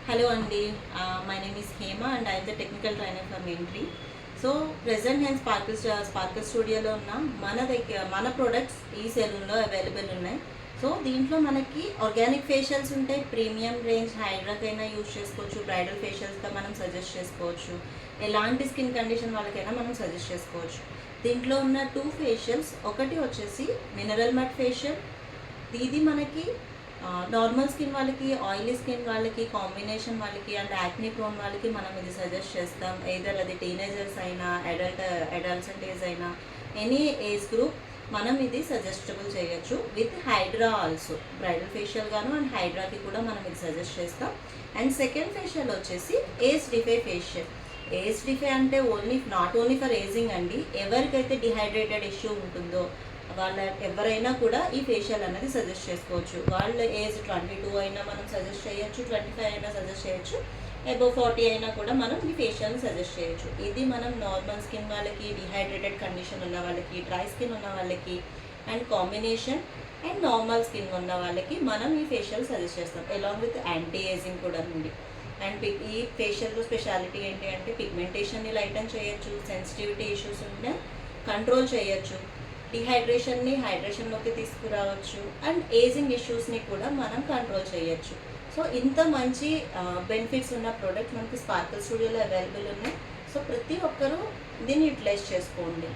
Hello Andy, my name is Hema and I am the technical trainer for Mentry. So present నేను sprinkle స్టూడియోలో ఉన్న మన products ఈ సెలూన్లో available ఉన్నాయి. So దీంట్లో మనకి ఆర్గానిక్ ఫేషియల్స్ ఉంటాయి, ప్రీమియం రేంజ్ హైడ్రాకైనా యూజ్ చేసుకోవచ్చు, బ్రైడల్ ఫేషియల్స్గా మనం సజెస్ట్ చేసుకోవచ్చు, ఎలాంటి స్కిన్ కండిషన్ వాళ్ళకైనా మనం సజెస్ట్ చేసుకోవచ్చు. దీంట్లో ఉన్న 2 ఫేషియల్స్, ఒకటి వచ్చేసి మినరల్ మడ్ ఫేషియల్. ఇది మనకి నార్మల్ స్కిన్ వాళ్ళకి, ఆయిలీ స్కిన్ వాళ్ళకి, కాంబినేషన్ వాళ్ళకి అండ్ యాక్నీ ప్రోన్ వాళ్ళకి మనం ఇది సజెస్ట్ చేస్తాం. ఎయిదర్ అది టీనేజర్స్ అయినా అడల్సెంట్ అయినా ఎనీ ఏజ్ గ్రూప్ మనం ఇది సజెస్టబుల్ చేయొచ్చు. With hydra also bridal facial గాను అండ్ హైడ్రాకి కూడా మనం ఇది సజెస్ట్ చేస్తాం. అండ్ సెకండ్ ఫేషియల్ వచ్చేసి age defy facial. Age defy అంటే నాట్ ఓన్లీ ఫర్ ఏజింగ్ అండి, ఎవరికైతే డిహైడ్రేటెడ్ ఇష్యూ ఉంటుందో వాళ్ళ ఎవరైనా కూడా ఈ ఫేషియల్ అనేది సజెస్ట్ చేసుకోవచ్చు. వాళ్ళ ఏజ్ 22 అయినా మనం సజెస్ట్ చేయొచ్చు, 25 అయినా సజెస్ట్ చేయొచ్చు, అబౌవ్ 40 అయినా కూడా మనం ఈ ఫేషియల్ని సజెస్ట్ చేయొచ్చు. ఇది మనం నార్మల్ స్కిన్ వాళ్ళకి, డిహైడ్రేటెడ్ కండిషన్ ఉన్న వాళ్ళకి, డ్రై స్కిన్ ఉన్న వాళ్ళకి and combination and normal skin ఉన్న వాళ్ళకి మనం ఈ ఫేషియల్ సజెస్ట్ చేస్తాం, అలాంగ్ విత్ యాంటీ ఏజింగ్ కూడా ఉంది. అండ్ ఈ ఫేషియల్లో స్పెషాలిటీ ఏంటి అంటే పిగ్మెంటేషన్ని లైటన్ చేయొచ్చు, సెన్సిటివిటీ ఇష్యూస్ ఉంటే కంట్రోల్ చేయొచ్చు, డిహైడ్రేషన్ని హైడ్రేషన్లోకి తీసుకురావచ్చు అండ్ ఏజింగ్ ఇష్యూస్ని కూడా మనం కంట్రోల్ చేయొచ్చు. సో ఇంత మంచి బెనిఫిట్స్ ఉన్న ప్రోడక్ట్ మనకి స్పార్కిల్ స్టూడియోలో అవైలబుల్ ఉన్నాయి. సో ప్రతి ఒక్కరూ దీన్ని యూటిలైజ్ చేసుకోండి.